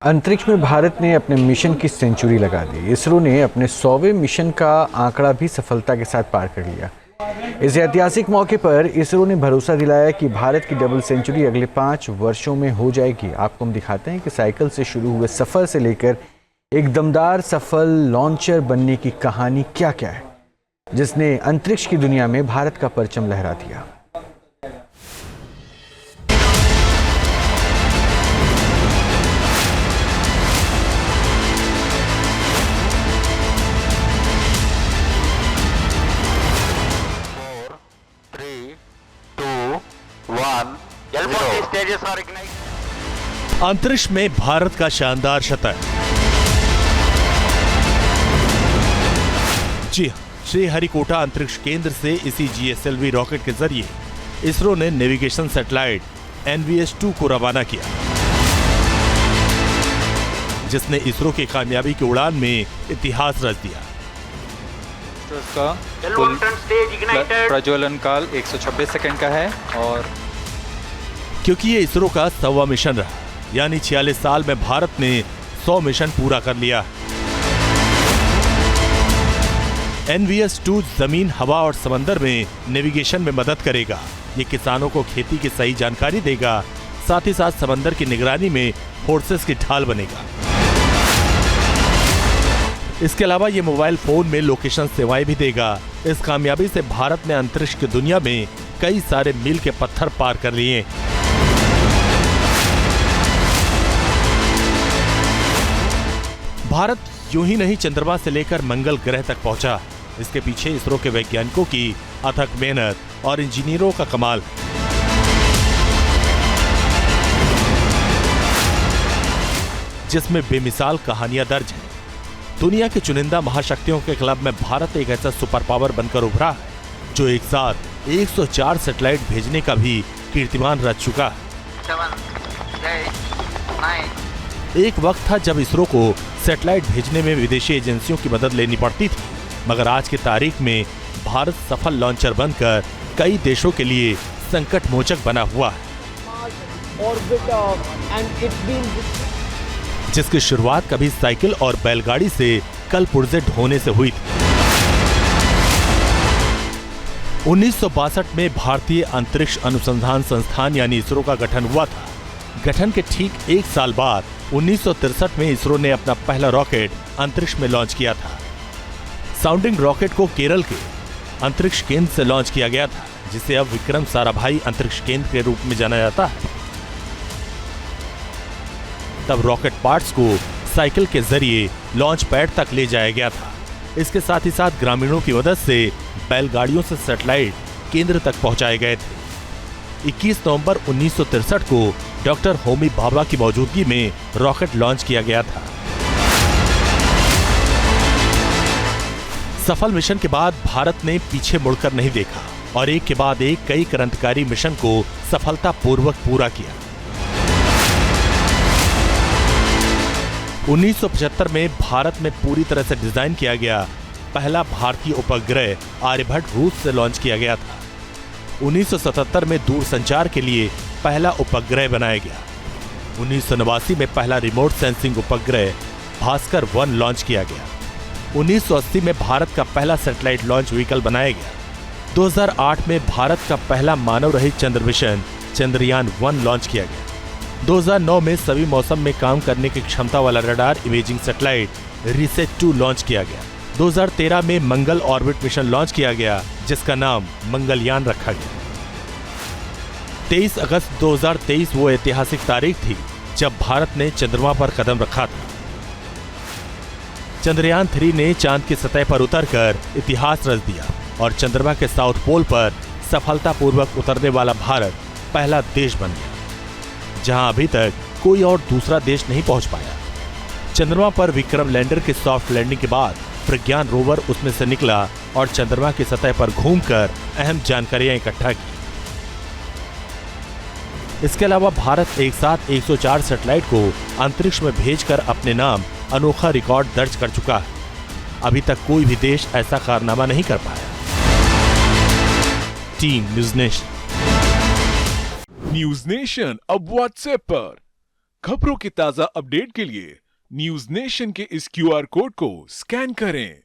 अंतरिक्ष में भारत ने अपने मिशन की सेंचुरी लगा दी। इसरो ने अपने 100वें मिशन का आंकड़ा भी सफलता के साथ पार कर लिया। इस ऐतिहासिक मौके पर इसरो ने भरोसा दिलाया कि भारत की डबल सेंचुरी अगले 5 वर्षों में हो जाएगी। आपको हम दिखाते हैं कि साइकिल से शुरू हुए सफर से लेकर एक दमदार सफल लॉन्चर बनने की कहानी क्या क्या है, जिसने अंतरिक्ष की दुनिया में भारत का परचम लहरा दिया। अंतरिक्ष में भारत का शानदार शतक। जी हां, श्रीहरिकोटा अंतरिक्ष केंद्र से इसी GSLV रॉकेट के जरिए इसरो ने नेविगेशन सैटेलाइट NVS-2 को रवाना किया, जिसने इसरो की कामयाबी की उड़ान में इतिहास रच दिया। इसका कुल प्रज्वलन काल 126 सेकंड का है और क्योंकि ये इसरो का 100वां मिशन रहा, यानी 46 साल में भारत ने 100 मिशन पूरा कर लिया। NVS-2 जमीन, हवा और समंदर में नेविगेशन में मदद करेगा। ये किसानों को खेती की सही जानकारी देगा, साथ ही साथ समंदर की निगरानी में फोर्सेस की ढाल बनेगा। इसके अलावा ये मोबाइल फोन में लोकेशन सेवाएं भी देगा। इस कामयाबी से भारत ने अंतरिक्ष की दुनिया में कई सारे मील के पत्थर पार कर लिए। भारत यूं ही नहीं चंद्रमा से लेकर मंगल ग्रह तक पहुंचा। इसके पीछे इसरो के वैज्ञानिकों की अथक मेहनत और इंजीनियरों का कमाल है। जिसमें बेमिसाल कहानियां दर्ज हैं। दुनिया के चुनिंदा महाशक्तियों के क्लब में भारत एक ऐसा सुपर पावर बनकर उभरा है, जो एक साथ 104 सैटेलाइट भेजने का भी कीर्तिमान रच चुका है। 7, 8, 9। एक वक्त था जब इसरो को सैटेलाइट भेजने में विदेशी एजेंसियों की मदद लेनी पड़ती थी, मगर आज की तारीख में भारत सफल लॉन्चर बनकर कई देशों के लिए संकट मोचक बना हुआ है, जिसकी शुरुआत कभी साइकिल और बैलगाड़ी से कल पुर्जे ढोने से हुई थी। 1962 में भारतीय अंतरिक्ष अनुसंधान संस्थान यानी इसरो का गठन हुआ था। गठन के ठीक एक साल बाद 1963 में इसरो ने अपना पहला रॉकेट अंतरिक्ष में लॉन्च किया था। साउंडिंग रॉकेट को केरल के अंतरिक्ष केंद्र से लॉन्च किया गया था, जिसे अब विक्रम साराभाई अंतरिक्ष केंद्र के रूप में जाना जाता है। तब रॉकेट पार्ट्स को साइकिल के जरिए लॉन्च पैड तक ले जाया गया था। इसके साथ ही साथ ग्रामीणों की मदद से बैलगाड़ियों से सैटेलाइट केंद्र तक पहुंचाए गए थे। 21 नवंबर 1963 को डॉक्टर होमी भाभा की मौजूदगी में रॉकेट लॉन्च किया गया था। सफल मिशन के बाद भारत ने पीछे मुड़कर नहीं देखा और एक के बाद एक कई क्रांतिकारी मिशन को सफलतापूर्वक पूरा किया। 1975 में भारत में पूरी तरह से डिजाइन किया गया पहला भारतीय उपग्रह आर्यभट्ट रूस से लॉन्च किया गया था। 1977 में दूरसंचार के लिए पहला उपग्रह बनाया गया। 1989 में पहला रिमोट सेंसिंग उपग्रह भास्कर 1 लॉन्च किया गया। 1980 में भारत का पहला सैटेलाइट लॉन्च व्हीकल बनाया गया। 2008 में भारत का पहला मानव रहित चंद्र मिशन चंद्रयान 1 लॉन्च किया गया। 2009 में सभी मौसम में काम करने की क्षमता वाला radar imaging satellite reset 2 launch किया गया। 2013 में मंगल ऑर्बिट मिशन लॉन्च किया गया, जिसका नाम मंगलयान रखा गया। 23 अगस्त 2023 वो ऐतिहासिक तारीख थी जब भारत ने चंद्रमा पर कदम रखा था। चंद्रयान 3 ने चांद की सतह पर उतरकर इतिहास रच दिया और चंद्रमा के साउथ पोल पर सफलतापूर्वक उतरने वाला भारत पहला देश बन गया, जहां अभी तक कोई और दूसरा देश नहीं पहुंच पाया। चंद्रमा पर विक्रम लैंडर के सॉफ्ट लैंडिंग के बाद प्रज्ञान रोवर उसमें से निकला और चंद्रमा की सतह पर घूमकर अहम जानकारियां इकट्ठा की। इसके अलावा भारत एक साथ 104 सैटेलाइट को अंतरिक्ष में भेजकर अपने नाम अनोखा रिकॉर्ड दर्ज कर चुका है। अभी तक कोई भी देश ऐसा कारनामा नहीं कर पाया। Team news nation. News nation अब व्हाट्सएप पर। खबरों के ताजा अपडेट के लिए न्यूज नेशन के इस QR कोड को स्कैन करें।